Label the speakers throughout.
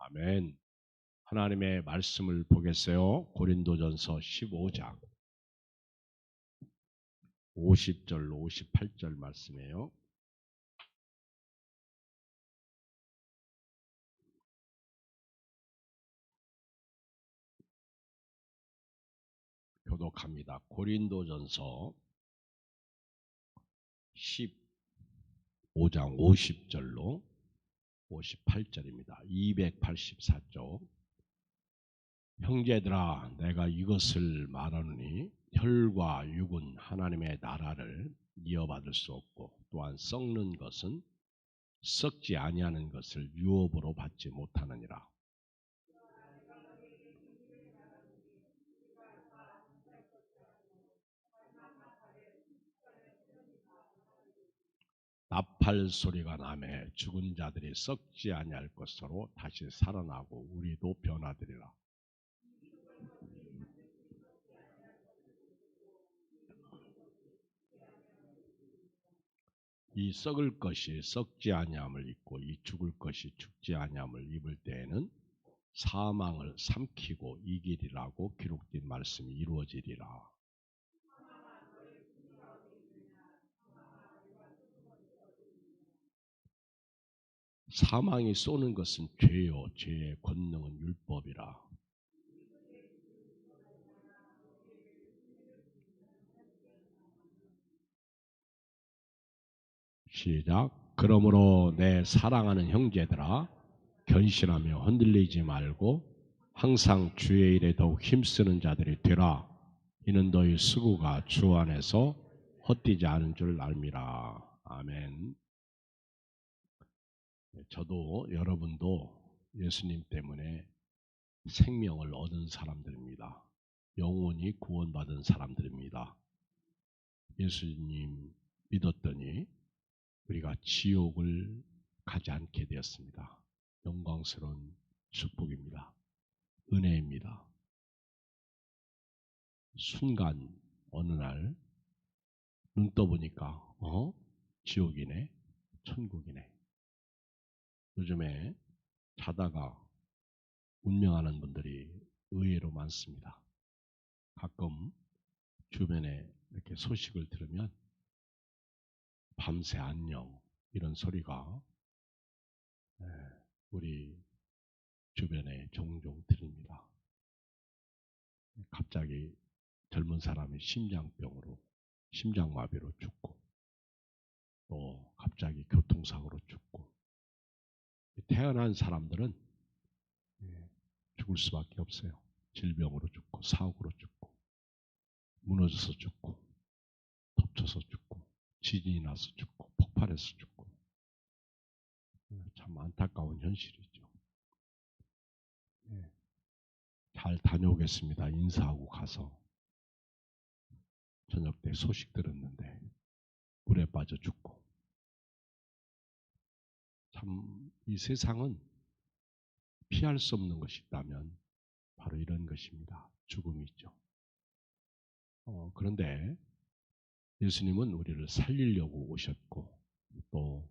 Speaker 1: 아멘. 하나님의 말씀을 보겠어요. 고린도전서 15장 50절로 58절 말씀이에요. 교독합니다. 고린도전서 15장 50절로 58절입니다. 284쪽. 형제들아, 내가 이것을 말하노니 혈과 육은 하나님의 나라를 이어받을 수 없고, 또한 썩는 것은 썩지 아니하는 것을 유업으로 받지 못하느니라. 나팔 소리가 나매 죽은 자들이 썩지 아니할 것으로 다시 살아나고 우리도 변화되리라. 이 썩을 것이 썩지 아니함을 입고 이 죽을 것이 죽지 아니함을 입을 때에는 사망을 삼키고 이기리라고 기록된 말씀이 이루어지리라. 사망이 쏘는 것은 죄요, 죄의 권능은 율법이라. 시작. 그러므로 내 사랑하는 형제들아, 견실하며 흔들리지 말고 항상 주의 일에 더욱 힘쓰는 자들이 되라. 이는 너희 수고가 주 안에서 헛되지 않은 줄 알미라. 아멘. 저도 여러분도 예수님 때문에 생명을 얻은 사람들입니다. 영원히 구원받은 사람들입니다. 예수님 믿었더니 우리가 지옥을 가지 않게 되었습니다. 영광스러운 축복입니다. 은혜입니다. 순간 어느 날 눈 떠보니까 지옥이네, 천국이네. 요즘에 자다가 운명하는 분들이 의외로 많습니다. 가끔 주변에 이렇게 소식을 들으면 밤새 안녕 이런 소리가 우리 주변에 종종 들립니다. 갑자기 젊은 사람이 심장병으로 심장마비로 죽고 또 갑자기 교통사고로 죽고 태어난 사람들은 죽을 수밖에 없어요. 질병으로 죽고 사고로 죽고 무너져서 죽고 덮쳐서 죽고 지진이 나서 죽고 폭발해서 죽고 참 안타까운 현실이죠. 잘 다녀오겠습니다. 인사하고 가서 저녁 때 소식 들었는데 물에 빠져 죽고 참 이 세상은 피할 수 없는 것이 있다면 바로 이런 것입니다. 죽음이죠. 그런데 예수님은 우리를 살리려고 오셨고 또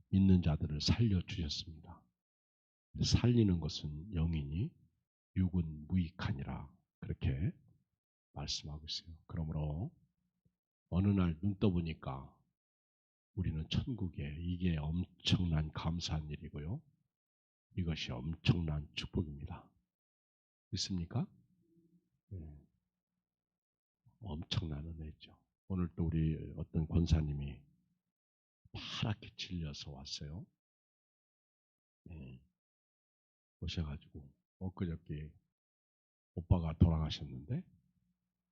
Speaker 1: 믿는 자들을 살려주셨습니다. 살리는 것은 영이니 육은 무익하니라 그렇게 말씀하고 있어요. 그러므로 어느 날 눈 떠보니까 우리는 천국에 이게 엄청난 감사한 일이고요. 이것이 엄청난 축복입니다. 믿습니까? 네. 엄청난 은혜죠. 오늘 또 우리 어떤 권사님이 파랗게 질려서 왔어요. 네. 오셔가지고 엊그저께 오빠가 돌아가셨는데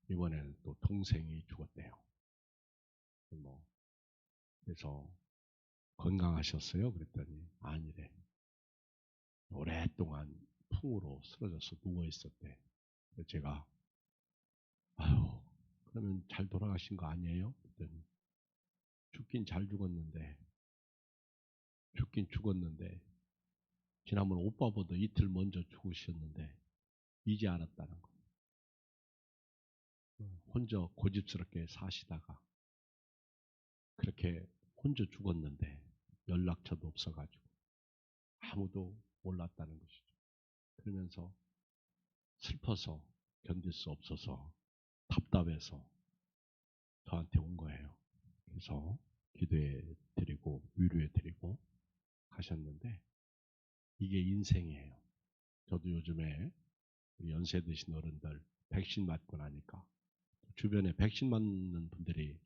Speaker 1: 이번에는 또 동생이 죽었대요. 그래서 건강하셨어요? 그랬더니 아니래. 오랫동안 풍으로 쓰러져서 누워 있었대. 제가 아유 그러면 잘 돌아가신 거 아니에요? 그랬더니 죽긴 잘 죽었는데 지난번 오빠보다 이틀 먼저 죽으셨는데 이제 알았다는 거예요. 혼자 고집스럽게 사시다가 그렇게 혼자 죽었는데 연락처도 없어가지고 아무도 몰랐다는 것이죠. 그러면서 슬퍼서 견딜 수 없어서 답답해서 저한테 온 거예요. 그래서 기도해 드리고 위로해 드리고 하셨는데 이게 인생이에요. 저도 요즘에 우리 연세 드신 어른들 백신 맞고 나니까 주변에 백신 맞는 분들이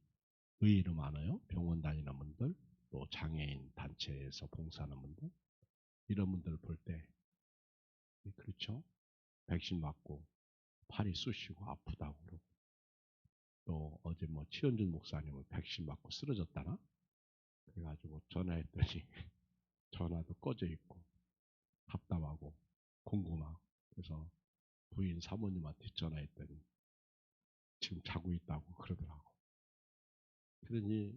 Speaker 1: 의외로 많아요. 병원 다니는 분들, 또 장애인 단체에서 봉사하는 분들, 이런 분들 볼 때 그렇죠. 백신 맞고 팔이 쑤시고 아프다고 그러고, 또 어제 뭐 치현준 목사님은 백신 맞고 쓰러졌다나? 그래가지고 전화했더니 전화도 꺼져 있고 답답하고 궁금하고, 그래서 부인 사모님한테 전화했더니 지금 자고 있다고 그러더라고. 그러니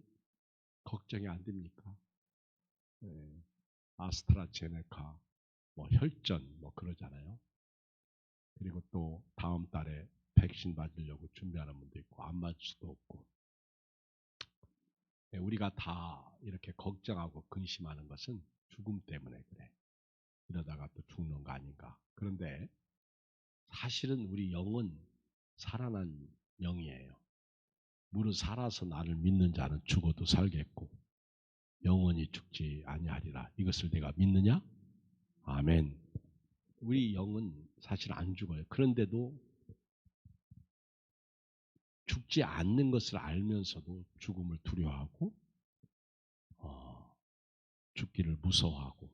Speaker 1: 걱정이 안 됩니까? 예, 아스트라제네카, 뭐 혈전 뭐 그러잖아요. 그리고 또 다음 달에 백신 맞으려고 준비하는 분도 있고 안 맞을 수도 없고, 우리가 다 이렇게 걱정하고 근심하는 것은 죽음 때문에 그래. 이러다가 또 죽는 거 아닌가. 그런데 사실은 우리 영은 살아난 영이에요. 무릇 살아서 나를 믿는 자는 죽어도 살겠고 영원히 죽지 아니하리라. 이것을 내가 믿느냐? 아멘. 우리 영은 사실 안 죽어요. 그런데도 죽지 않는 것을 알면서도 죽음을 두려워하고 죽기를 무서워하고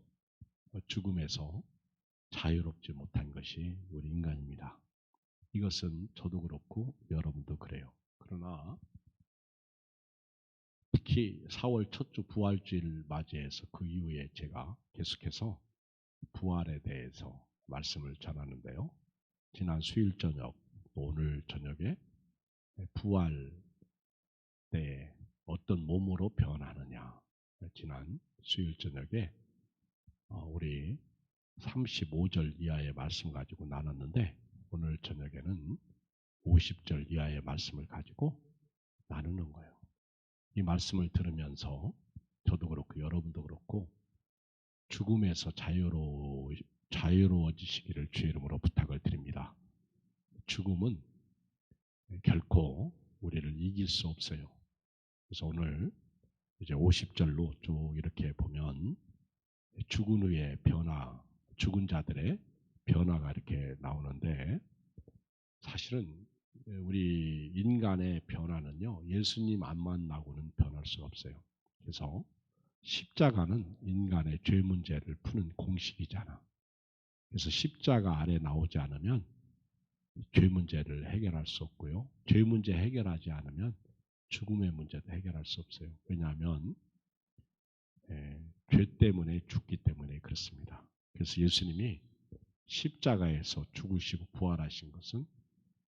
Speaker 1: 죽음에서 자유롭지 못한 것이 우리 인간입니다. 이것은 저도 그렇고 여러분도 그래요. 그러나 특히 4월 첫 주 부활주일 맞이해서 그 이후에 제가 계속해서 부활에 대해서 말씀을 전하는데요. 지난 수요일 저녁, 오늘 저녁에 부활 때 어떤 몸으로 변하느냐, 지난 수요일 저녁에 우리 35절 이하의 말씀 가지고 나눴는데 오늘 저녁에는 50절 이하의 말씀을 가지고 나누는 거예요. 이 말씀을 들으면서 저도 그렇고 여러분도 그렇고 죽음에서 자유로워지시기를 주의 이름으로 부탁을 드립니다. 죽음은 결코 우리를 이길 수 없어요. 그래서 오늘 이제 50절로 쭉 이렇게 보면 죽은 후의 변화, 죽은 자들의 변화가 이렇게 나오는데, 사실은 우리 인간의 변화는요, 예수님 안 만나고는 변할 수가 없어요. 그래서 십자가는 인간의 죄 문제를 푸는 공식이잖아. 그래서 십자가 아래 나오지 않으면 죄 문제를 해결할 수 없고요. 죄 문제 해결하지 않으면 죽음의 문제도 해결할 수 없어요. 왜냐하면 죄 때문에 죽기 때문에 그렇습니다. 그래서 예수님이 십자가에서 죽으시고 부활하신 것은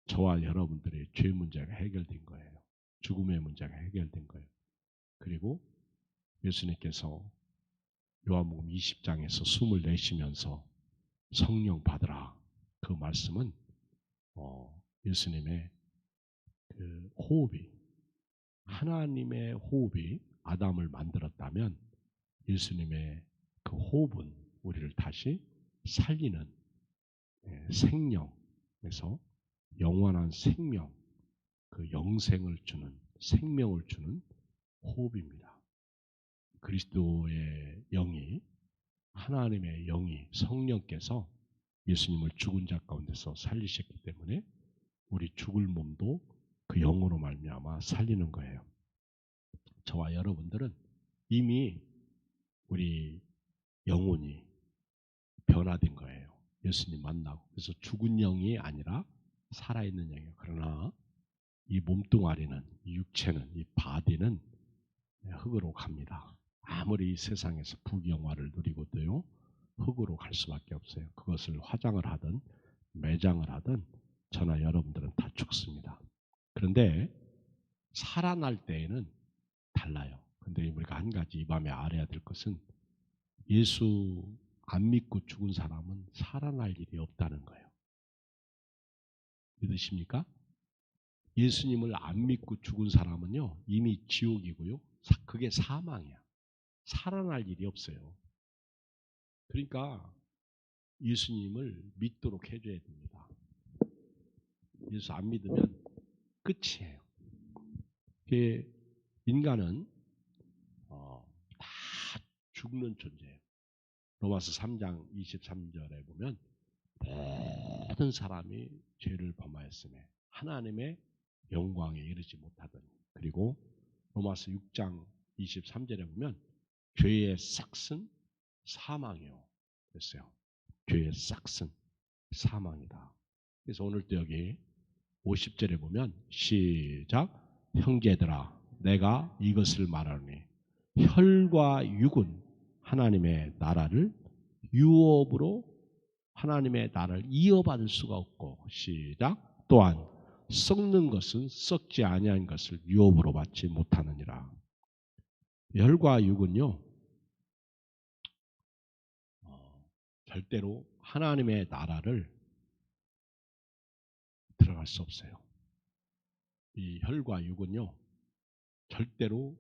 Speaker 1: 저와 여러분들의 죄 문제가 해결된 거예요. 죽음의 문제가 해결된 거예요. 그리고 예수님께서 요한복음 20장에서 숨을 내쉬면서 성령 받으라. 그 말씀은 예수님의 그 호흡이, 하나님의 호흡이 아담을 만들었다면 예수님의 그 호흡은 우리를 다시 살리는 생명에서 영원한 생명, 그 영생을 주는, 생명을 주는 호흡입니다. 그리스도의 영이, 하나님의 영이, 성령께서 예수님을 죽은 자 가운데서 살리셨기 때문에 우리 죽을 몸도 그 영으로 말미암아 살리는 거예요. 저와 여러분들은 이미 우리 영혼이 변화된 거예요. 예수님 만나고. 그래서 죽은 영이 아니라 살아있는 영이에요. 그러나 이 몸뚱아리는, 이 육체는, 이 바디는 흙으로 갑니다. 아무리 이 세상에서 부귀영화를 누리고도요, 흙으로 갈 수밖에 없어요. 그것을 화장을 하든 매장을 하든 저나 여러분들은 다 죽습니다. 그런데 살아날 때에는 달라요. 그런데 우리가 한 가지 이 밤에 알아야 될 것은 예수 안 믿고 죽은 사람은 살아날 일이 없다는 거예요. 믿으십니까? 예수님을 안 믿고 죽은 사람은요, 이미 지옥이고요. 그게 사망이야. 살아날 일이 없어요. 그러니까 예수님을 믿도록 해줘야 됩니다. 예수 안 믿으면 끝이에요. 인간은 다 죽는 존재예요. 로마서 3장 23절에 보면 모든 사람이 죄를 범하였으며 하나님의 영광에 이르지 못하더니, 그리고 로마서 6장 23절에 보면 죄의 싹은 사망이요 그랬어요. 죄의 싹은 사망이다. 그래서 오늘도 여기 50절에 보면 시작, 형제들아 내가 이것을 말하노니 혈과 육은 하나님의 나라를 유업으로 하나님의 나라를 이어받을 수가 없고, 시작, 또한 썩는 것은 썩지 아니한 것을 유업으로 받지 못하느니라. 혈과 육은요 절대로 하나님의 나라를 들어갈 수 없어요. 이 혈과 육은요 절대로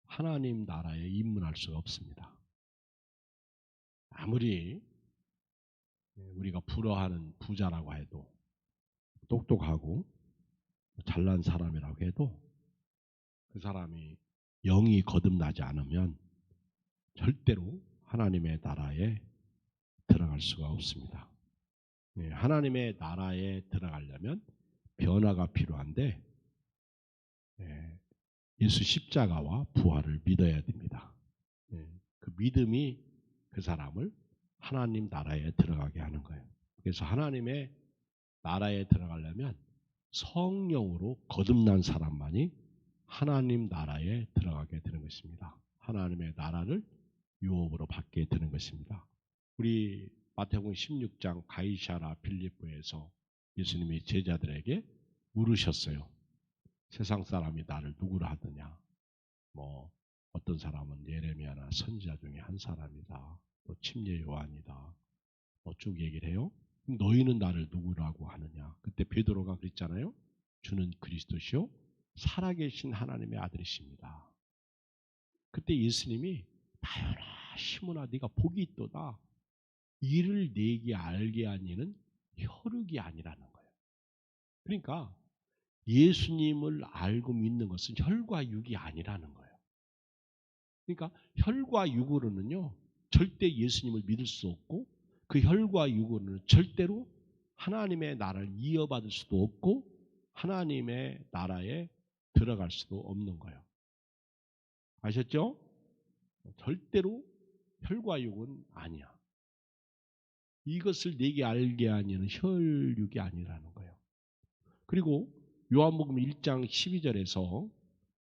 Speaker 1: 하나님 나라에 입문할 수가 없습니다. 아무리 우리가 부러워하는 부자라고 해도, 똑똑하고 잘난 사람이라고 해도 그 사람이 영이 거듭나지 않으면 절대로 하나님의 나라에 들어갈 수가 없습니다. 하나님의 나라에 들어가려면 변화가 필요한데 예수 십자가와 부활을 믿어야 됩니다. 그 믿음이 그 사람을 하나님 나라에 들어가게 하는 거예요. 그래서 하나님의 나라에 들어가려면 성령으로 거듭난 사람만이 하나님 나라에 들어가게 되는 것입니다. 하나님의 나라를 유업으로 받게 되는 것입니다. 우리 마태복음 16장 가이사랴 빌립보에서 예수님이 제자들에게 물으셨어요. 세상 사람이 나를 누구라 하느냐? 어떤 사람은 예레미야나 선지자 중에 한 사람이다. 또 침례 요한이다. 쭉 얘기를 해요. 너희는 나를 누구라고 하느냐? 그때 베드로가 그랬잖아요. 주는 그리스도시요 살아계신 하나님의 아들이십니다. 그때 예수님이 나여라 시몬아 네가 복이 있도다. 이를 내게 알게 한 이는 혈육이 아니라는 거예요. 그러니까 예수님을 알고 믿는 것은 혈과 육이 아니라는 거예요. 그러니까 혈과 육으로는요 절대 예수님을 믿을 수 없고, 그 혈과 육으로는 절대로 하나님의 나라를 이어받을 수도 없고 하나님의 나라에 들어갈 수도 없는 거예요. 아셨죠? 절대로 혈과 육은 아니야. 이것을 내게 알게 하니는 혈육이 아니라는 거예요. 그리고 요한복음 1장 12절에서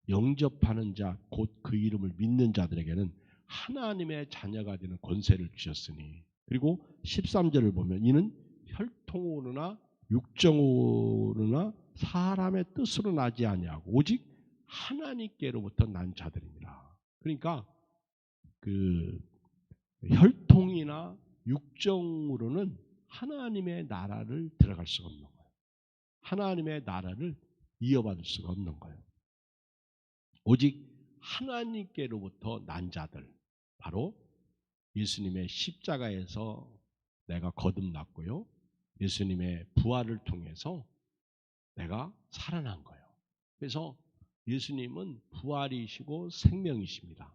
Speaker 1: 영접하는 자 곧 그 이름을 믿는 자들에게는 하나님의 자녀가 되는 권세를 주셨으니, 그리고 13절을 보면 이는 혈통으로나 육정으로나 사람의 뜻으로 나지 아니하고 오직 하나님께로부터 난 자들입니다. 그러니까 그 혈통이나 육정으로는 하나님의 나라를 들어갈 수가 없는 거예요. 하나님의 나라를 이어받을 수가 없는 거예요. 오직 하나님께로부터 난 자들, 바로 예수님의 십자가에서 내가 거듭났고요, 예수님의 부활을 통해서 내가 살아난 거예요. 그래서 예수님은 부활이시고 생명이십니다.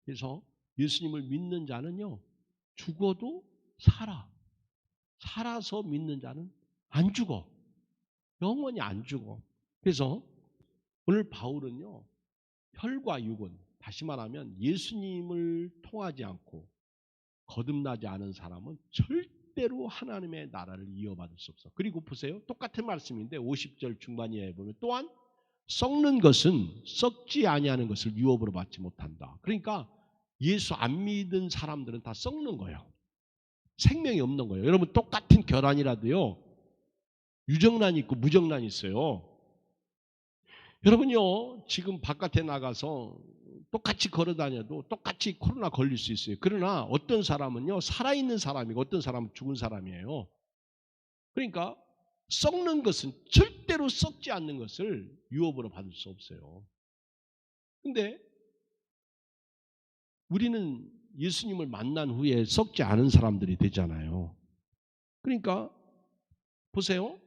Speaker 1: 그래서 예수님을 믿는 자는요 죽어도 살아서 믿는 자는 안 죽어. 영원히 안 죽어. 그래서 오늘 바울은요 혈과 육은, 다시 말하면 예수님을 통하지 않고 거듭나지 않은 사람은 절대로 하나님의 나라를 이어받을 수 없어. 그리고 보세요. 똑같은 말씀인데 50절 중반에 보면 또한 썩는 것은 썩지 아니하는 것을 유업으로 받지 못한다. 그러니까 예수 안 믿은 사람들은 다 썩는 거예요. 생명이 없는 거예요. 여러분 똑같은 결함이라도요 유정란이 있고 무정란이 있어요. 여러분요 지금 바깥에 나가서 똑같이 걸어 다녀도 똑같이 코로나 걸릴 수 있어요. 그러나 어떤 사람은요 살아있는 사람이고 어떤 사람은 죽은 사람이에요. 그러니까 썩는 것은 절대로 썩지 않는 것을 유업으로 받을 수 없어요. 근데 우리는 예수님을 만난 후에 썩지 않은 사람들이 되잖아요. 그러니까 보세요.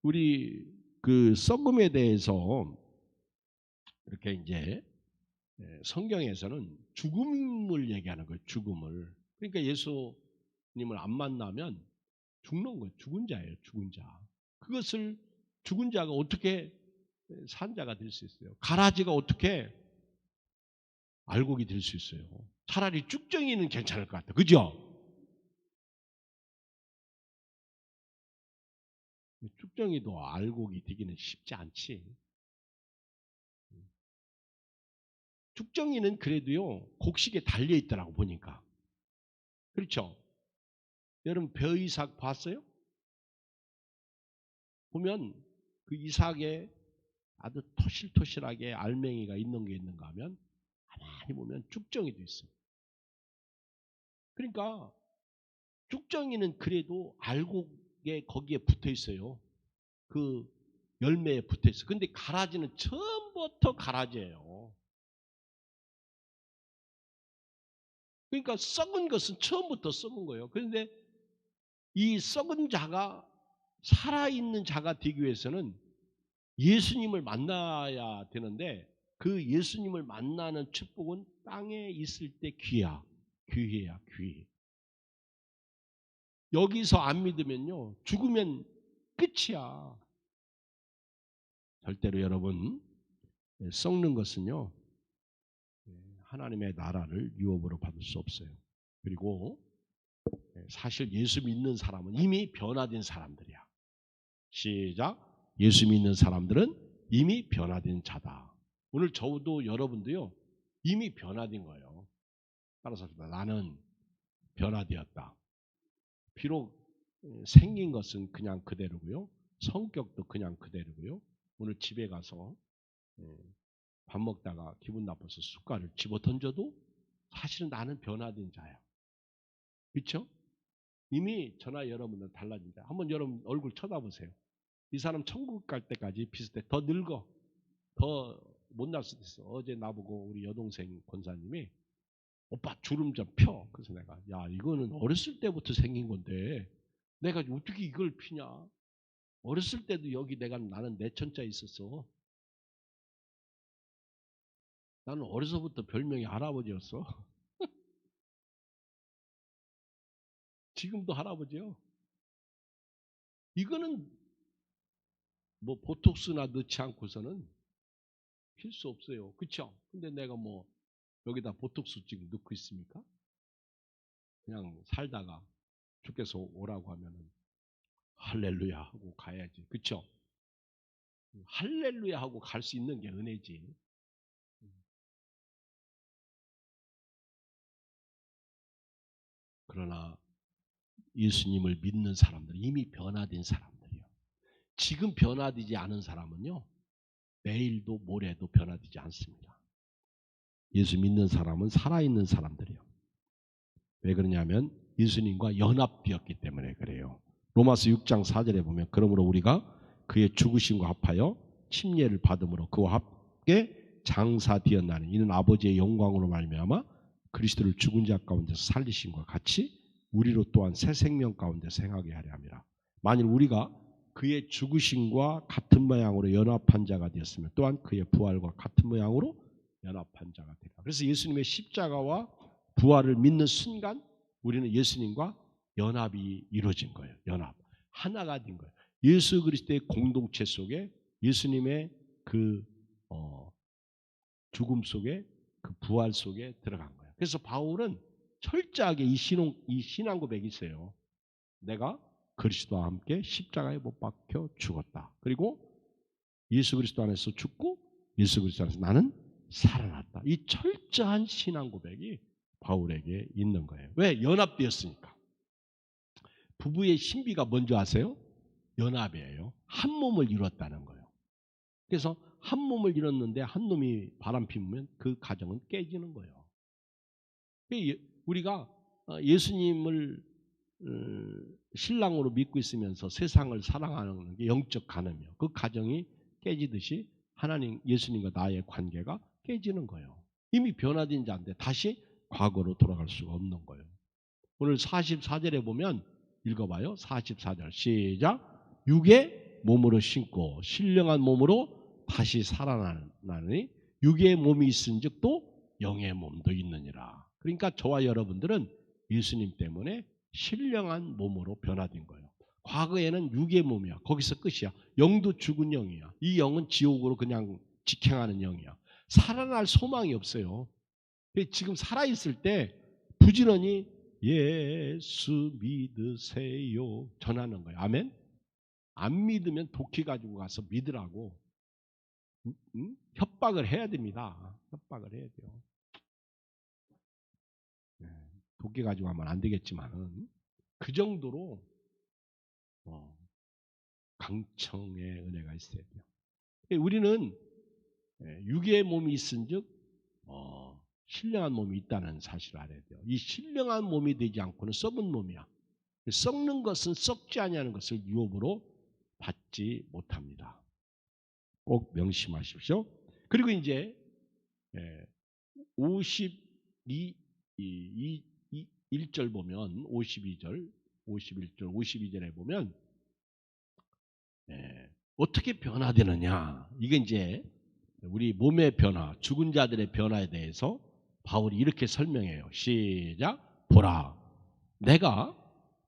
Speaker 1: 우리 그 썩음에 대해서 이렇게 이제 성경에서는 죽음을 얘기하는 거예요. 죽음을. 그러니까 예수님을 안 만나면 죽는 거예요. 죽은 자예요. 죽은 자. 그것을 죽은 자가 어떻게 산 자가 될 수 있어요? 가라지가 어떻게 알곡이 될 수 있어요? 차라리 쭉정이는 괜찮을 것 같아요. 그죠? 쭉정이도 알곡이 되기는 쉽지 않지. 쭉정이는 그래도요, 곡식에 달려있더라고 보니까. 그렇죠? 여러분 벼 이삭 봤어요? 보면 그 이삭에 아주 토실토실하게 알맹이가 있는 게 있는가 하면 가만히 보면 쭉정이도 있어요. 그러니까 쭉정이는 그래도 알곡에 거기에 붙어 있어요. 그 열매에 붙어 있어요. 근데 가라지는 처음부터 가라지예요. 그러니까 썩은 것은 처음부터 썩은 거예요. 그런데 이 썩은 자가 살아있는 자가 되기 위해서는 예수님을 만나야 되는데 그 예수님을 만나는 축복은 땅에 있을 때 귀해야 귀해. 여기서 안 믿으면요 죽으면 끝이야. 절대로 여러분 썩는 것은요 하나님의 나라를 유업으로 받을 수 없어요. 그리고 사실 예수 믿는 사람은 이미 변화된 사람들이야. 시작. 예수 믿는 사람들은 이미 변화된 자다. 오늘 저도 여러분도요 이미 변화된 거예요. 따라서 나는 변화되었다. 비록 생긴 것은 그냥 그대로고요. 성격도 그냥 그대로고요. 오늘 집에 가서 밥 먹다가 기분 나빠서 숟갈을 집어 던져도 사실은 나는 변화된 자야. 그렇죠? 이미 저나 여러분은 달라진 자. 한번 여러분 얼굴 쳐다보세요. 이 사람 천국 갈 때까지 비슷해. 더 늙어. 더 못날 수도 있어. 어제 나보고 우리 여동생 권사님이 오빠 주름 좀 펴. 그래서 내가 야 이거는 어렸을 때부터 생긴 건데 내가 어떻게 이걸 피냐. 어렸을 때도 여기 나는 내천자에 있었어. 나는 어려서부터 별명이 할아버지였어. 지금도 할아버지요. 이거는 뭐 보톡스나 넣지 않고서는 필 수 없어요. 그렇죠? 근데 내가 뭐 여기다 보톡스 지금 넣고 있습니까? 그냥 살다가 주께서 오라고 하면은 할렐루야 하고 가야지. 그렇죠? 할렐루야 하고 갈 수 있는 게 은혜지. 그러나 예수님을 믿는 사람들, 이미 변화된 사람들이요. 지금 변화되지 않은 사람은요. 내일도 모레도 변화되지 않습니다. 예수 믿는 사람은 살아있는 사람들이요. 왜 그러냐면 예수님과 연합되었기 때문에 그래요. 로마서 6장 4절에 보면 그러므로 우리가 그의 죽으심과 합하여 침례를 받음으로 그와 함께 장사되었나니 이는 아버지의 영광으로 말미암아 그리스도를 죽은 자 가운데서 살리심과 같이 우리로 또한 새 생명 가운데 생하게 하려 함이라. 만일 우리가 그의 죽으심과 같은 모양으로 연합한 자가 되었으면 또한 그의 부활과 같은 모양으로 연합한 자가 되라. 그래서 예수님의 십자가와 부활을 믿는 순간 우리는 예수님과 연합이 이루어진 거예요. 연합. 하나가 된 거예요. 예수 그리스도의 공동체 속에 예수님의 그 죽음 속에 그 부활 속에 들어간 거예요. 그래서 바울은 철저하게 이 신앙 고백이 있어요. 내가 그리스도와 함께 십자가에 못 박혀 죽었다. 그리고 예수 그리스도 안에서 죽고 예수 그리스도 안에서 나는 살아났다. 이 철저한 신앙 고백이 바울에게 있는 거예요. 왜? 연합되었으니까. 부부의 신비가 뭔지 아세요? 연합이에요. 한 몸을 이뤘다는 거예요. 그래서 한 몸을 이뤘는데 한 놈이 바람 피우면 그 가정은 깨지는 거예요. 우리가 예수님을 신랑으로 믿고 있으면서 세상을 사랑하는 게 영적 간음이요. 그 가정이 깨지듯이 하나님 예수님과 나의 관계가 깨지는 거예요. 이미 변화된 자인데 다시 과거로 돌아갈 수가 없는 거예요. 오늘 44절에 보면 읽어봐요. 44절 시작. 육의 몸으로 신고 신령한 몸으로 다시 살아나니 육의 몸이 있은즉 또 영의 몸도 있느니라. 그러니까 저와 여러분들은 예수님 때문에 신령한 몸으로 변화된 거예요. 과거에는 육의 몸이야. 거기서 끝이야. 영도 죽은 영이야. 이 영은 지옥으로 그냥 직행하는 영이야. 살아날 소망이 없어요. 지금 살아있을 때 부지런히 예수 믿으세요 전하는 거예요. 아멘? 안 믿으면 독히 가지고 가서 믿으라고 협박을 해야 됩니다. 협박을 해야 돼요. 독히 가지고 가면 안 되겠지만 그 정도로 강청의 은혜가 있어야 돼요. 우리는 육의 몸이 있은즉 신령한 몸이 있다는 사실을 알아야 돼요. 이 신령한 몸이 되지 않고는 썩은 몸이야. 썩는 것은 썩지 아니하는 것을 유업으로 받지 못합니다. 꼭 명심하십시오. 그리고 이제 1절 보면 52절, 51절, 52절에 보면 어떻게 변화되느냐. 이게 이제 우리 몸의 변화, 죽은 자들의 변화에 대해서 바울이 이렇게 설명해요. 시작. 보라, 내가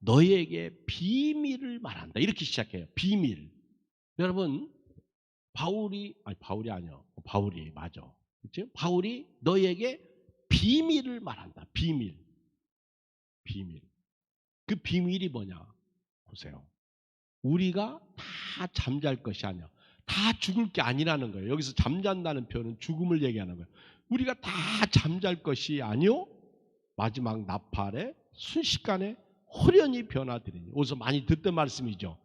Speaker 1: 너희에게 비밀을 말한다. 이렇게 시작해요. 비밀. 여러분, 바울이 맞아. 그렇죠? 바울이 너희에게 비밀을 말한다. 비밀. 그 비밀이 뭐냐? 보세요. 우리가 다 잠잘 것이 아니야. 다 죽을 게 아니라는 거예요. 여기서 잠잔다는 표현은 죽음을 얘기하는 거예요. 우리가 다 잠잘 것이 아니요. 마지막 나팔에 순식간에 호련히 변화되리니. 어디서 많이 듣던 말씀이죠.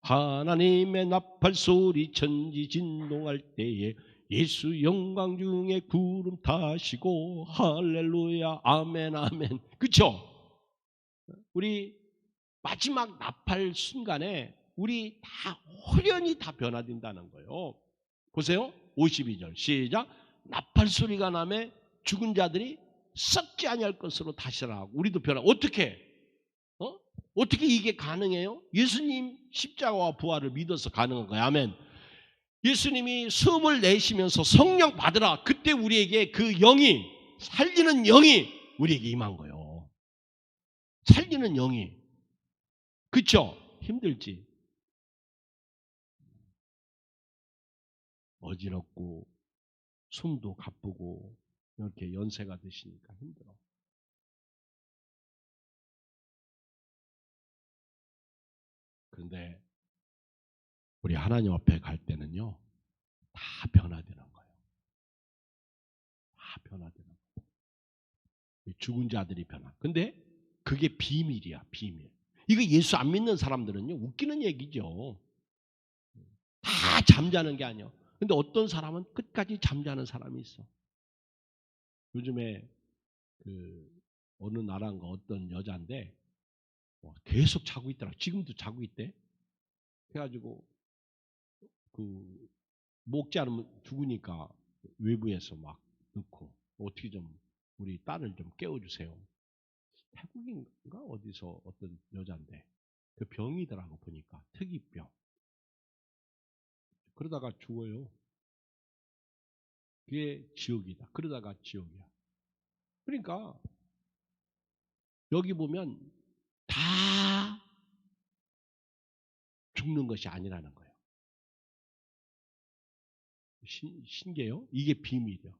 Speaker 1: 하나님의 나팔 소리 천지 진동할 때에 예수 영광 중에 구름 타시고 할렐루야 아멘 아멘. 그렇죠? 우리 마지막 나팔 순간에 우리 다 호련히 다 변화된다는 거예요. 보세요. 52절 시작. 나팔 소리가 나매 죽은 자들이 썩지 아니할 것으로 다시 살아나고 우리도 변화. 어떻게? 어떻게 이게 가능해요? 예수님 십자가와 부활을 믿어서 가능한 거예요. 아멘. 예수님이 숨을 내쉬면서 성령 받으라. 그때 우리에게 그 영이 살리는 영이 우리에게 임한 거예요. 살리는 영이. 그렇죠? 힘들지. 어지럽고 숨도 가쁘고 이렇게 연세가 드시니까 힘들어. 그런데 우리 하나님 앞에 갈 때는요. 다 변화되는 거예요. 다 변화되는 거예요. 죽은 자들이 변화. 근데 그게 비밀이야. 비밀. 이거 예수 안 믿는 사람들은요. 웃기는 얘기죠. 다 잠자는 게 아니야. 근데 어떤 사람은 끝까지 잠자는 사람이 있어. 요즘에 어느 나라인가 어떤 여자인데 계속 자고 있더라. 지금도 자고 있대. 그래가지고 먹지 않으면 죽으니까 외부에서 막 넣고 어떻게 좀 우리 딸을 좀 깨워주세요. 태국인가 어디서 어떤 여자인데 그 병이더라고 보니까 특이병. 그러다가 죽어요. 그게 지옥이다. 그러다가 지옥이야. 그러니까 여기 보면 다 죽는 것이 아니라는 거예요. 신기해요. 이게 비밀이에요.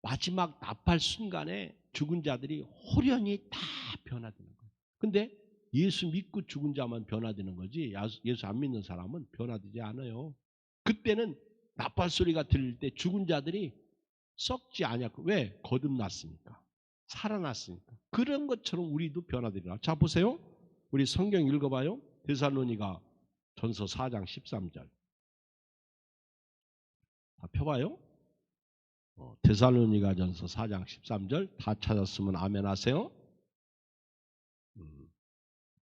Speaker 1: 마지막 나팔 순간에 죽은 자들이 호련히 다 변화되는 거예요. 근데 예수 믿고 죽은 자만 변화되는 거지 예수 안 믿는 사람은 변화되지 않아요. 그때는 나팔 소리가 들릴 때 죽은 자들이 썩지 않았고 왜? 거듭났으니까. 살아났으니까. 그런 것처럼 우리도 변화되리라. 자 보세요. 우리 성경 읽어봐요. 데살로니가 전서 4장 13절. 다 펴봐요. 데살로니가 전서 4장 13절 다 찾았으면 아멘 하세요.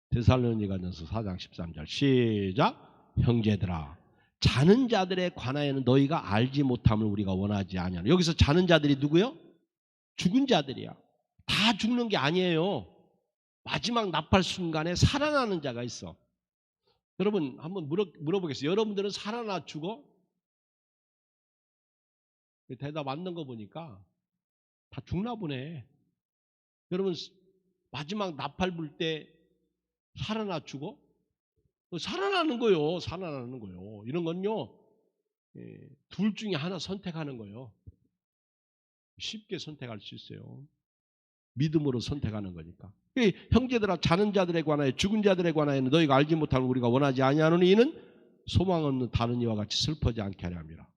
Speaker 1: 데살로니가 전서 4장 13절 시작. 형제들아 자는 자들에 관하여는 너희가 알지 못함을 우리가 원하지 아니하노. 여기서 자는 자들이 누구요? 죽은 자들이야. 다 죽는 게 아니에요. 마지막 나팔 순간에 살아나는 자가 있어. 여러분 한번 물어보겠어요. 여러분들은 살아나 죽어? 대답 안 넣은 거 보니까 다 죽나 보네. 여러분 마지막 나팔 불 때 살아나 죽어? 살아나는 거요. 살아나는 거요. 이런 건요. 둘 중에 하나 선택하는 거예요. 쉽게 선택할 수 있어요. 믿음으로 선택하는 거니까. 형제들아 자는 자들에 관하여 죽은 자들에 관하여는 너희가 알지 못하는 우리가 원하지 아니하노니 이는 소망 없는 다른 이와 같이 슬퍼지 않게 하려 함이라.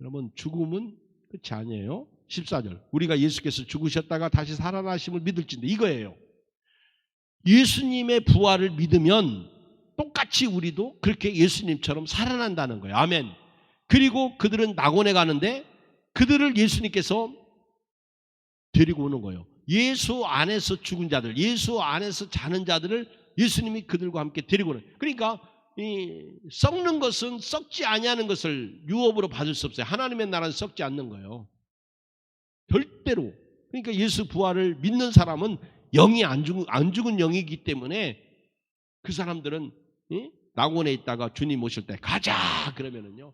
Speaker 1: 여러분 죽음은 끝이 아니에요. 14절 우리가 예수께서 죽으셨다가 다시 살아나심을 믿을진데 이거예요. 예수님의 부활을 믿으면 똑같이 우리도 그렇게 예수님처럼 살아난다는 거예요. 아멘. 그리고 그들은 낙원에 가는데 그들을 예수님께서 데리고 오는 거예요. 예수 안에서 죽은 자들, 예수 안에서 자는 자들을 예수님이 그들과 함께 데리고 오는 거예요. 그러니까 이 썩는 것은 썩지 아니하는 것을 유업으로 받을 수 없어요. 하나님의 나라는 썩지 않는 거예요. 절대로. 그러니까 예수 부활을 믿는 사람은 영이 안 죽은 영이기 때문에 그 사람들은 낙원에 있다가 주님 오실 때 가자 그러면은요.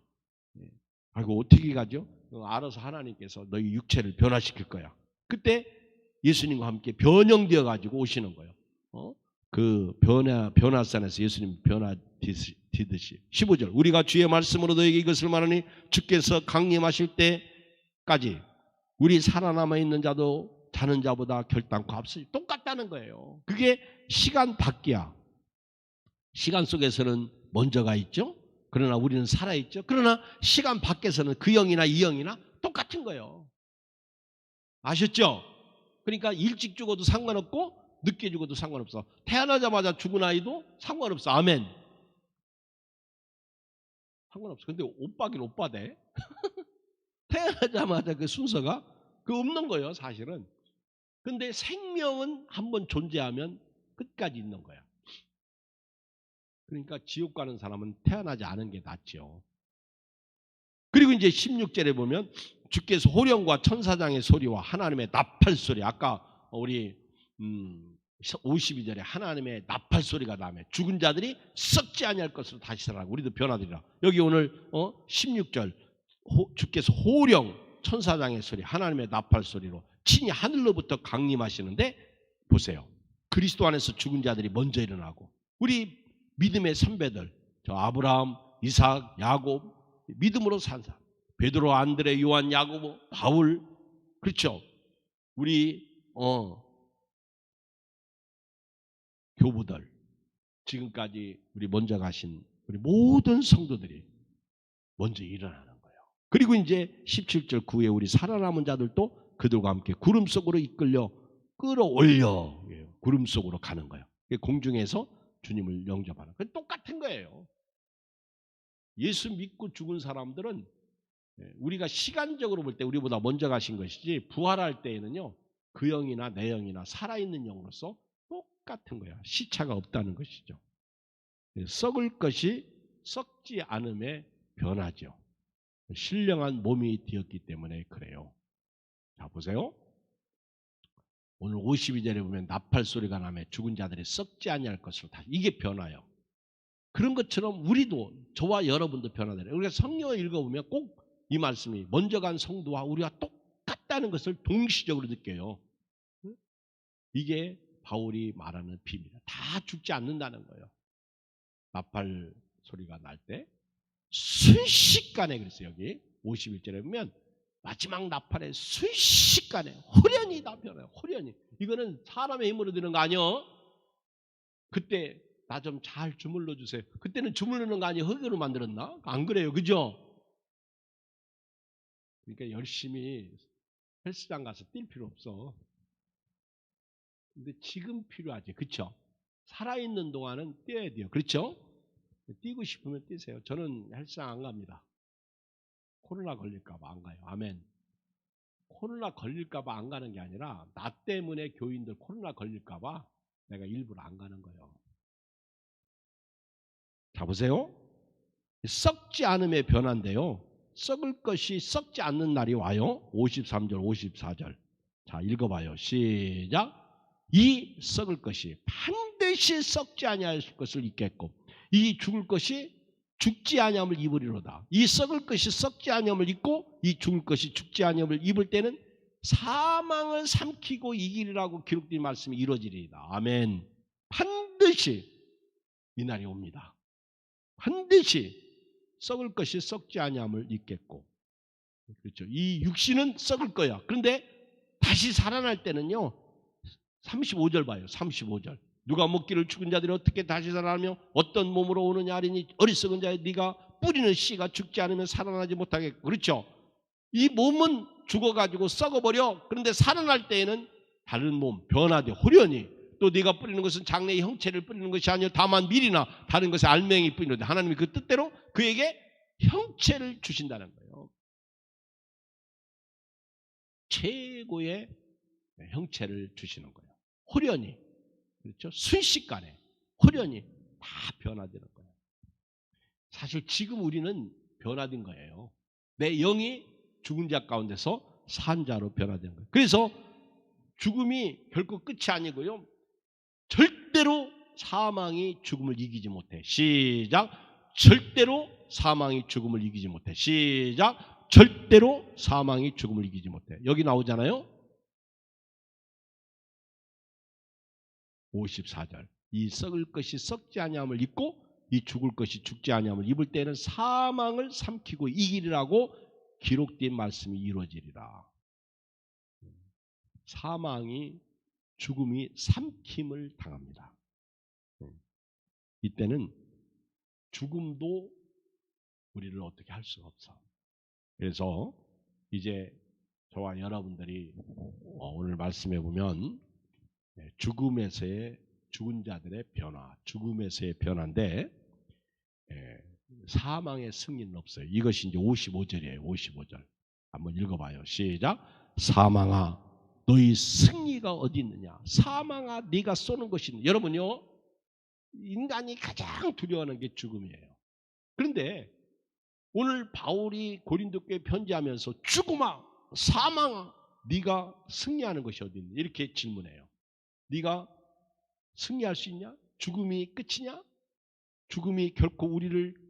Speaker 1: 아이고 어떻게 가죠? 알아서 하나님께서 너희 육체를 변화시킬 거야. 그때 예수님과 함께 변형되어 가지고 오시는 거예요. 그 변화산에서 예수님 변화되듯이. 15절 우리가 주의 말씀으로 너에게 이것을 말하니 주께서 강림하실 때까지 우리 살아남아 있는 자도 자는 자보다 결단코 앞서지. 똑같다는 거예요. 그게 시간 밖이야. 시간 속에서는 먼저가 있죠. 그러나 우리는 살아있죠. 그러나 시간 밖에서는 그 영이나 이 영이나 똑같은 거예요. 아셨죠? 그러니까 일찍 죽어도 상관없고 늦게 죽어도 상관없어. 태어나자마자 죽은 아이도 상관없어. 아멘. 상관없어. 근데 오빠긴 오빠대. 태어나자마자 그 순서가 그 없는 거예요, 사실은. 근데 생명은 한번 존재하면 끝까지 있는 거야. 그러니까 지옥 가는 사람은 태어나지 않은 게 낫죠. 그리고 이제 16절에 보면 주께서 호령과 천사장의 소리와 하나님의 나팔 소리, 아까 우리 52절에 하나님의 나팔 소리가 나면 죽은 자들이 썩지 아니할 것으로 다시 살아나고 우리도 변화되리라. 여기 오늘 16절 주께서 호령 천사장의 소리 하나님의 나팔 소리로 친히 하늘로부터 강림하시는데 보세요. 그리스도 안에서 죽은 자들이 먼저 일어나고 우리 믿음의 선배들 저 아브라함, 이삭, 야곱 믿음으로 산 사람 베드로, 안드레, 요한, 야고보, 바울 그렇죠. 우리 교부들 지금까지 우리 먼저 가신 우리 모든 성도들이 먼저 일어나는 거예요. 그리고 이제 17절 9에 우리 살아남은 자들도 그들과 함께 구름 속으로 이끌려 끌어올려 구름 속으로 가는 거예요. 공중에서 주님을 영접하는 거예요. 똑같은 거예요. 예수 믿고 죽은 사람들은 우리가 시간적으로 볼 때 우리보다 먼저 가신 것이지 부활할 때에는요. 그 영이나 내 영이나 살아있는 영으로서 똑같은 거야. 시차가 없다는 것이죠. 썩을 것이 썩지 않음에 변하죠. 신령한 몸이 되었기 때문에 그래요. 자 보세요. 오늘 52절에 보면 나팔 소리가 나며 죽은 자들이 썩지 아니할 것으로 다 이게 변화요. 그런 것처럼 우리도 저와 여러분도 변화되래요. 우리가 성경을 읽어보면 꼭 이 말씀이 먼저 간 성도와 우리와 똑같다는 것을 동시적으로 느껴요. 이게 바울이 말하는 비밀이에요. 다 죽지 않는다는 거예요. 나팔 소리가 날 때 순식간에 그랬어요. 여기 51절에 보면 마지막 나팔에 순식간에 호련히 다 변해요. 호련히. 이거는 사람의 힘으로 되는 거 아니요. 그때 나 좀 잘 주물러 주세요. 그때는 주물르는 거 아니에요. 흙으로 만들었나? 안 그래요. 그죠? 그러니까 열심히 헬스장 가서 뛸 필요 없어. 근데 지금 필요하지. 그렇죠? 살아있는 동안은 뛰어야 돼요. 그렇죠? 뛰고 싶으면 뛰세요. 저는 헬스장 안 갑니다. 코로나 걸릴까 봐 안 가요. 아멘. 코로나 걸릴까 봐 안 가는 게 아니라 나 때문에 교인들 코로나 걸릴까 봐 내가 일부러 안 가는 거예요. 자 보세요. 썩지 않음에 변한데요. 썩을 것이 썩지 않는 날이 와요. 53절 54절 자, 읽어봐요. 시작. 이 썩을 것이 반드시 썩지 아니할 것을 잊겠고 이 죽을 것이 죽지 아니함을 입으리로다. 이 썩을 것이 썩지 아니함을 입고 이 죽을 것이 죽지 아니함을 입을 때는 사망을 삼키고 이기리라고 기록된 말씀이 이루어지리이다. 아멘. 반드시 이 날이 옵니다. 반드시 썩을 것이 썩지 아니함을 잊겠고, 그렇죠. 이 육신은 썩을 거야. 그런데 다시 살아날 때는요. 35절 봐요. 35절. 누가 먹기를 죽은 자들이 어떻게 다시 살아나며 어떤 몸으로 오느냐 하리니 어리석은 자여 네가 뿌리는 씨가 죽지 않으면 살아나지 못하겠고. 그렇죠. 이 몸은 죽어가지고 썩어버려. 그런데 살아날 때에는 다른 몸, 변화돼. 호련히. 또 네가 뿌리는 것은 장래의 형체를 뿌리는 것이 아니요 다만 밀이나 다른 것의 알맹이 뿌리는데 하나님이 그 뜻대로 그에게 형체를 주신다는 거예요. 최고의 형체를 주시는 거예요. 호련히. 그렇죠? 순식간에 호련히 다 변화되는 거예요. 사실 지금 우리는 변화된 거예요. 내 영이 죽은 자 가운데서 산 자로 변화되는 거예요. 그래서 죽음이 결코 끝이 아니고요. 절대로 사망이 죽음을 이기지 못해. 시작. 절대로 사망이 죽음을 이기지 못해. 시작. 절대로 사망이 죽음을 이기지 못해. 여기 나오잖아요. 54절. 이 썩을 것이 썩지 아니함을 입고 이 죽을 것이 죽지 아니함을 입을 때는 사망을 삼키고 이기리라고 기록된 말씀이 이루어지리라. 사망이 죽음이 삼킴을 당합니다. 이때는 죽음도 우리를 어떻게 할 수가 없어. 그래서 이제 저와 여러분들이 오늘 말씀해 보면 죽음에서의 죽은 자들의 변화, 죽음에서의 변화인데 사망의 승리는 없어요. 이것이 이제 55절이에요. 55절. 한번 읽어봐요. 시작. 사망아 너희 승리가 어디 있느냐. 사망아 네가 쏘는 것이 있느냐. 여러분요. 인간이 가장 두려워하는 게 죽음이에요. 그런데 오늘 바울이 고린도교에 편지하면서 죽음아 사망아 네가 승리하는 것이 어디 있느냐 이렇게 질문해요. 네가 승리할 수 있냐? 죽음이 끝이냐? 죽음이 결코 우리를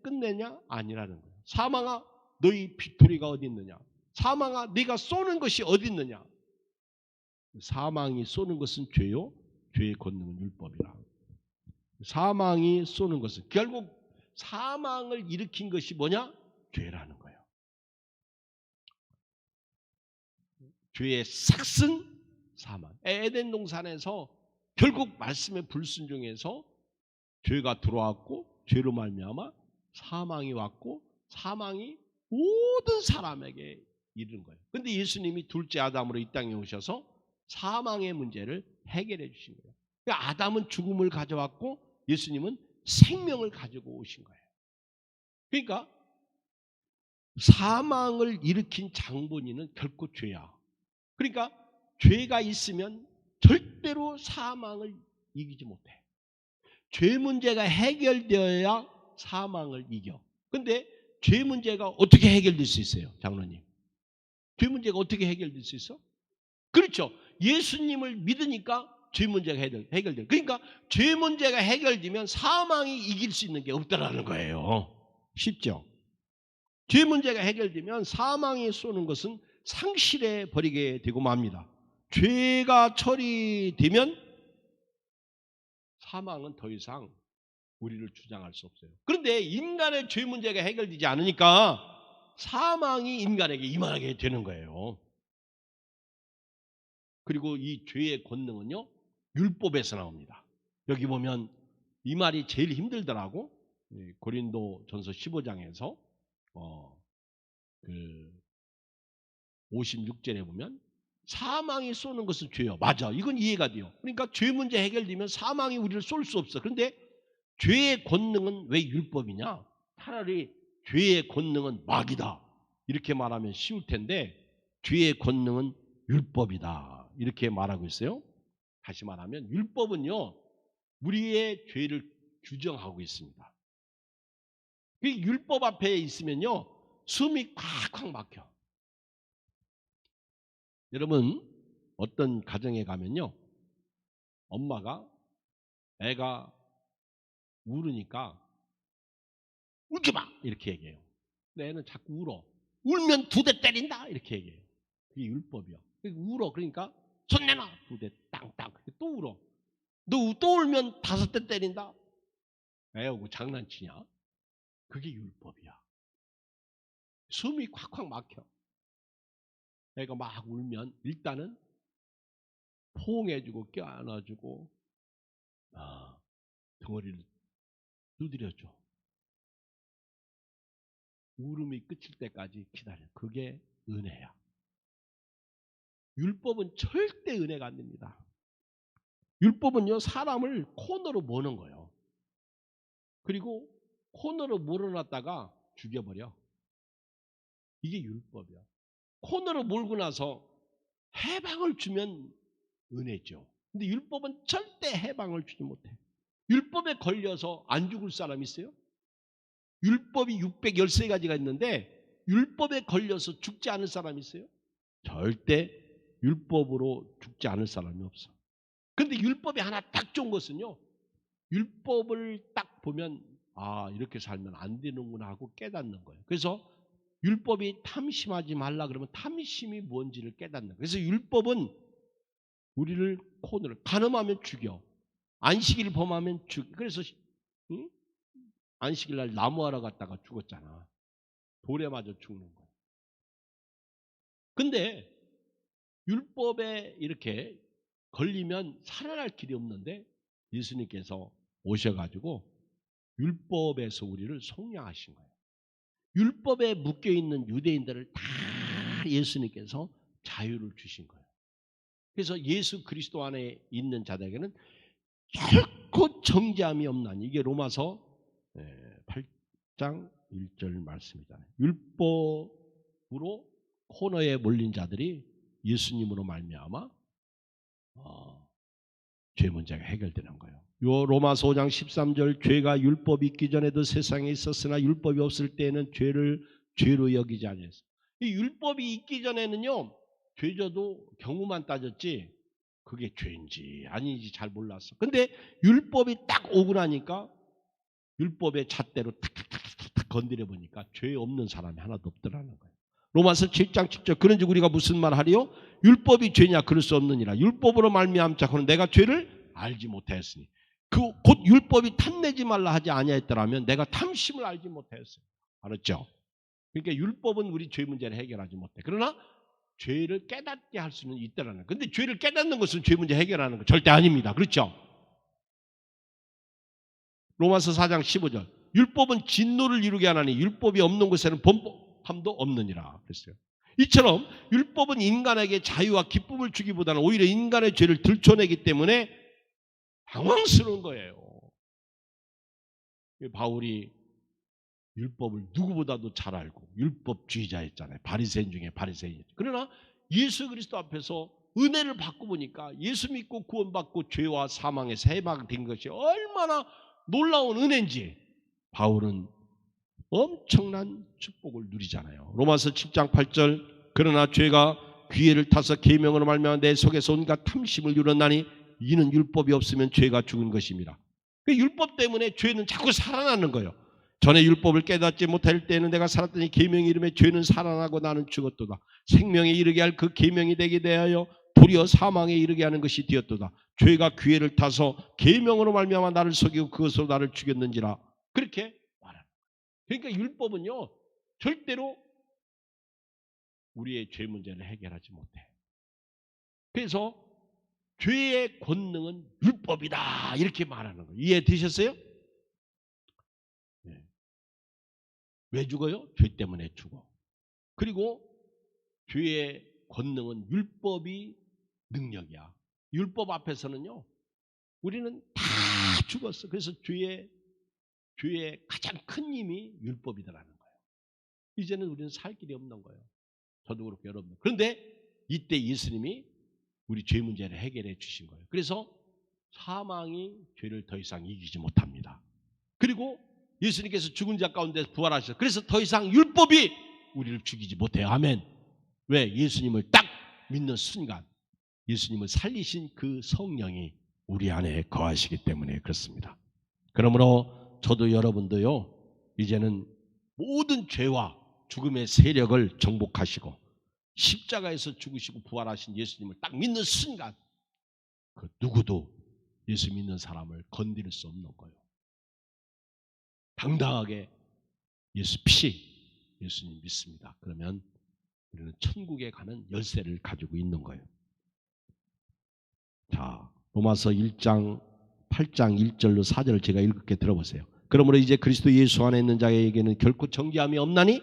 Speaker 1: 끝내냐? 아니라는 거예요. 사망아 너희 빅토리가 어디 있느냐? 사망아 네가 쏘는 것이 어디 있느냐? 사망이 쏘는 것은 죄요. 죄의 권능은 율법이라. 사망이 쏘는 것은 결국 사망을 일으킨 것이 뭐냐? 죄라는 거예요. 죄의 삭슨 사망. 에덴 동산에서 결국 말씀의 불순종에서 죄가 들어왔고 죄로 말미암아 사망이 왔고 사망이 모든 사람에게 이르는 거예요. 그런데 예수님이 둘째 아담으로 이 땅에 오셔서 사망의 문제를 해결해 주신 거예요. 그러니까 아담은 죽음을 가져왔고 예수님은 생명을 가지고 오신 거예요. 그러니까 사망을 일으킨 장본인은 결코 죄야. 그러니까 죄가 있으면 절대로 사망을 이기지 못해. 죄 문제가 해결되어야 사망을 이겨. 그런데 죄 문제가 어떻게 해결될 수 있어요? 장로님. 죄 문제가 어떻게 해결될 수 있어? 그렇죠. 예수님을 믿으니까 죄 문제가 해결돼요. 그러니까 죄 문제가 해결되면 사망이 이길 수 있는 게 없다라는 거예요. 쉽죠? 죄 문제가 해결되면 사망이 쏘는 것은 상실해 버리게 되고 맙니다. 죄가 처리되면 사망은 더 이상 우리를 주장할 수 없어요. 그런데 인간의 죄 문제가 해결되지 않으니까 사망이 인간에게 임하게 되는 거예요. 그리고 이 죄의 권능은요 율법에서 나옵니다. 여기 보면 이 말이 제일 힘들더라고. 고린도전서 15장에서 56절에 보면 사망이 쏘는 것은 죄요. 맞아. 이건 이해가 돼요. 그러니까 죄 문제 해결되면 사망이 우리를 쏠 수 없어. 그런데 죄의 권능은 왜 율법이냐? 차라리 죄의 권능은 마귀다. 이렇게 말하면 쉬울 텐데 죄의 권능은 율법이다. 이렇게 말하고 있어요. 다시 말하면 율법은요. 우리의 죄를 규정하고 있습니다. 그 율법 앞에 있으면요. 숨이 콱콱 막혀. 여러분 어떤 가정에 가면요, 엄마가 애가 울으니까 울지 마 이렇게 얘기해요. 근데 애는 자꾸 울어. 울면 2대 때린다 이렇게 얘기해요. 그게 율법이야. 울어. 그러니까 손 내놔. 2대 땅땅. 또 울어. 너 또 울면 5대 때린다. 애하고 장난치냐? 그게 율법이야. 숨이 콱콱 막혀. 애가 막 울면 일단은 포옹해주고 껴안아주고 덩어리를 두드려줘. 울음이 끝일 때까지 기다려. 그게 은혜야. 율법은 절대 은혜가 안 됩니다. 율법은요, 사람을 코너로 모는 거예요. 그리고 코너로 몰아놨다가 죽여버려. 이게 율법이야. 코너로 몰고 나서 해방을 주면 은혜죠. 근데 율법은 절대 해방을 주지 못해. 율법에 걸려서 안 죽을 사람 있어요? 율법이 613가지가 있는데 율법에 걸려서 죽지 않을 사람이 있어요? 절대 율법으로 죽지 않을 사람이 없어. 그런데 율법이 하나 딱 좋은 것은요, 율법을 딱 보면 이렇게 살면 안 되는구나 하고 깨닫는 거예요. 그래서 율법이 탐심하지 말라 그러면 탐심이 뭔지를 깨닫는 거예요. 그래서 율법은 우리를 코너를 간음하면 죽여, 안식일 범하면 죽여. 그래서 안식일 날 나무하러 갔다가 죽었잖아. 돌에 맞아 죽는 거예요. 근데 율법에 이렇게 걸리면 살아날 길이 없는데 예수님께서 오셔가지고 율법에서 우리를 속량하신 거예요. 율법에 묶여있는 유대인들을 다 예수님께서 자유를 주신 거예요. 그래서 예수 그리스도 안에 있는 자들에게는 결코 정죄함이 없나니, 이게 로마서 8장 1절 말씀이잖아요. 율법으로 코너에 몰린 자들이 예수님으로 말미암아 죄 문제가 해결되는 거예요. 요 로마서 5장 13절, 죄가 율법이 있기 전에도 세상에 있었으나 율법이 없을 때에는 죄를 죄로 여기지 아니했어. 이 율법이 있기 전에는요, 죄져도 경우만 따졌지 그게 죄인지 아닌지 잘 몰랐어. 근데 율법이 딱 오고 나니까 율법의 잣대로 탁탁탁탁 건드려 보니까 죄 없는 사람이 하나도 없더라는 거예요. 로마서 7장 7절, 그런즉 우리가 무슨 말 하리요? 율법이 죄냐? 그럴 수 없느니라. 율법으로 말미암자고는 내가 죄를 알지 못하였으니. 곧 율법이 탐내지 말라 하지 아니하였더라면 내가 탐심을 알지 못하였어요. 알았죠? 그러니까 율법은 우리 죄 문제를 해결하지 못해. 그러나 죄를 깨닫게 할 수는 있다라는 거예요. 근데 죄를 깨닫는 것은 죄 문제 해결하는 거 절대 아닙니다. 그렇죠? 로마서 4장 15절, 율법은 진노를 이루게 하나니 율법이 없는 곳에는 범법함도 없느니라 그랬어요. 이처럼 율법은 인간에게 자유와 기쁨을 주기보다는 오히려 인간의 죄를 들춰내기 때문에 당황스러운 거예요. 바울이 율법을 누구보다도 잘 알고 율법주의자였잖아요. 바리새인 중에 바리새인이었죠. 그러나 예수 그리스도 앞에서 은혜를 받고 보니까 예수 믿고 구원받고 죄와 사망에서 해방된 것이 얼마나 놀라운 은혜인지 바울은 엄청난 축복을 누리잖아요. 로마서 7장 8절, 그러나 죄가 기회를 타서 계명으로 말미암아 내 속에서 온갖 탐심을 이뤘나니 이는 율법이 없으면 죄가 죽은 것입니다. 율법 때문에 죄는 자꾸 살아나는 거예요. 전에 율법을 깨닫지 못할 때는 내가 살았더니 계명이 이름에 죄는 살아나고 나는 죽었도다. 생명에 이르게 할 그 계명이 되게 대하여 도리어 사망에 이르게 하는 것이 되었도다. 죄가 기회를 타서 계명으로 말미암아 나를 속이고 그것으로 나를 죽였는지라. 그렇게 말합니다. 그러니까 율법은요, 절대로 우리의 죄 문제를 해결하지 못해. 그래서 죄의 권능은 율법이다 이렇게 말하는 거예요. 이해되셨어요? 네. 왜 죽어요? 죄 때문에 죽어. 그리고 죄의 권능은 율법이 능력이야. 율법 앞에서는요, 우리는 다 죽었어. 그래서 죄의 가장 큰 힘이 율법이더라는 거예요. 이제는 우리는 살 길이 없는 거예요. 저도 그렇고 여러분. 그런데 이때 예수님이 우리 죄 문제를 해결해 주신 거예요. 그래서 사망이 죄를 더 이상 이기지 못합니다. 그리고 예수님께서 죽은 자 가운데 부활하셨어요. 그래서 더 이상 율법이 우리를 죽이지 못해요. 아멘. 왜? 예수님을 딱 믿는 순간 예수님을 살리신 그 성령이 우리 안에 거하시기 때문에 그렇습니다. 그러므로 저도 여러분도요, 이제는 모든 죄와 죽음의 세력을 정복하시고 십자가에서 죽으시고 부활하신 예수님을 딱 믿는 순간 그 누구도 예수 믿는 사람을 건드릴 수 없는 거예요. 당당하게 예수님 믿습니다. 그러면 우리는 천국에 가는 열쇠를 가지고 있는 거예요. 자, 로마서 1장 8장 1절로 4절을 제가 읽게 들어보세요. 그러므로 이제 그리스도 예수 안에 있는 자에게는 결코 정죄함이 없나니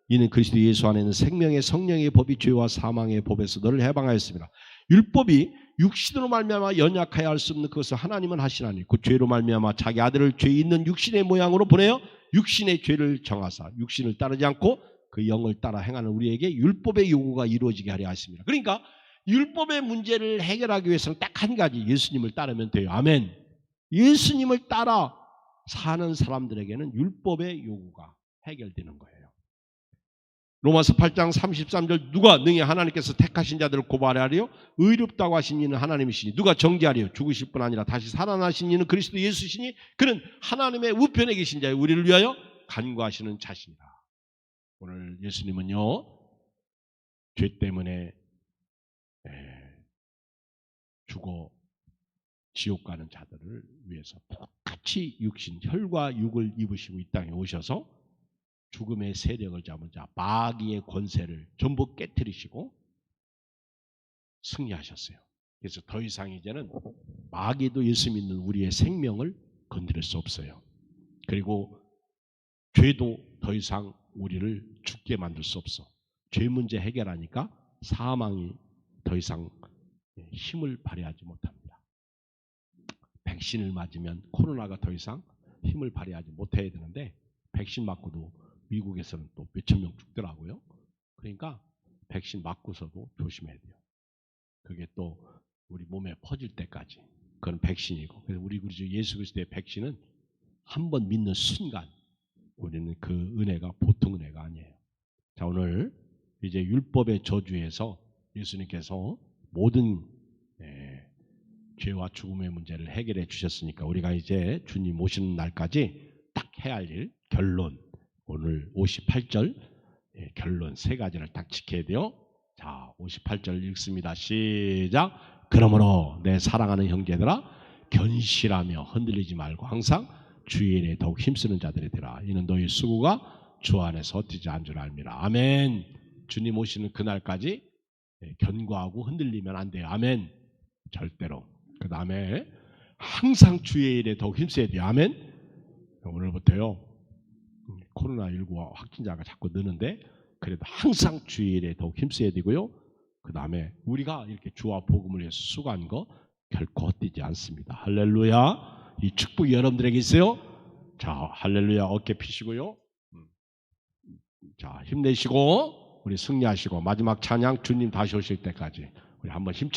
Speaker 1: 이는 그리스도 예수 안에 있는 생명의 성령의 법이 죄와 사망의 법에서 너를 해방하였습니다. 율법이 육신으로 말미암아 연약하여 할 수 없는 그것을 하나님은 하시나니 그 죄로 말미암아 자기 아들을 죄 있는 육신의 모양으로 보내어 육신의 죄를 정하사 육신을 따르지 않고 그 영을 따라 행하는 우리에게 율법의 요구가 이루어지게 하려 하십니다. 그러니까 율법의 문제를 해결하기 위해서는 딱 한 가지, 예수님을 따르면 돼요. 아멘. 예수님을 따라 사는 사람들에게는 율법의 요구가 해결되는 거예요. 로마서 8장 33절 누가 능히 하나님께서 택하신 자들을 고발하리요? 의롭다고 하신 이는 하나님이시니 누가 정죄하리요? 죽으실 뿐 아니라 다시 살아나신 이는 그리스도 예수시니 그는 하나님의 우편에 계신 자여 우리를 위하여 간구하시는 자신이다. 오늘 예수님은요, 죄 때문에 죽어 지옥 가는 자들을 위해서 똑같이 육신, 혈과 육을 입으시고 이 땅에 오셔서 죽음의 세력을 잡은 자, 마귀의 권세를 전부 깨뜨리시고 승리하셨어요. 그래서 더 이상 이제는 마귀도 예수 믿는 우리의 생명을 건드릴 수 없어요. 그리고 죄도 더 이상 우리를 죽게 만들 수 없어. 죄 문제 해결하니까 사망이 더 이상 힘을 발휘하지 못합니다. 백신을 맞으면 코로나가 더 이상 힘을 발휘하지 못해야 되는데 백신 맞고도 미국에서는 또 몇천 명 죽더라고요. 그러니까 백신 맞고서도 조심해야 돼요. 그게 또 우리 몸에 퍼질 때까지 그건 백신이고, 그래서 우리 주 예수 그리스도의 백신은 한 번 믿는 순간 우리는 그 은혜가 보통 은혜가 아니에요. 자, 오늘 이제 율법의 저주에서 예수님께서 모든 죄와 죽음의 문제를 해결해 주셨으니까 우리가 이제 주님 오시는 날까지 딱 해야 할 일, 결론, 오늘 58절 결론 세 가지를 딱 지켜야 돼요. 자, 58절 읽습니다. 시작. 그러므로 내 사랑하는 형제들아 견실하며 흔들리지 말고 항상 주의 일에 더욱 힘쓰는 자들이 되라. 이는 너희 수고가 주 안에서 헛되지 않은 줄 압니다. 아멘. 주님 오시는 그날까지 견고하고 흔들리면 안 돼요. 아멘. 절대로. 그 다음에 항상 주의 일에 더욱 힘써야 돼요. 아멘. 오늘부터요, 코로나19 확진자가 자꾸 느는데 그래도 항상 주의 일에 더욱 힘써야 되고요. 그 다음에 우리가 이렇게 주와 복음을 위해서 수고한 거 결코 헛되지 않습니다. 할렐루야. 이 축복이 여러분들에게 있어요. 자, 할렐루야. 어깨 피시고요. 자, 힘내시고 우리 승리하시고 마지막 찬양 주님 다시 오실 때까지 우리 한번 힘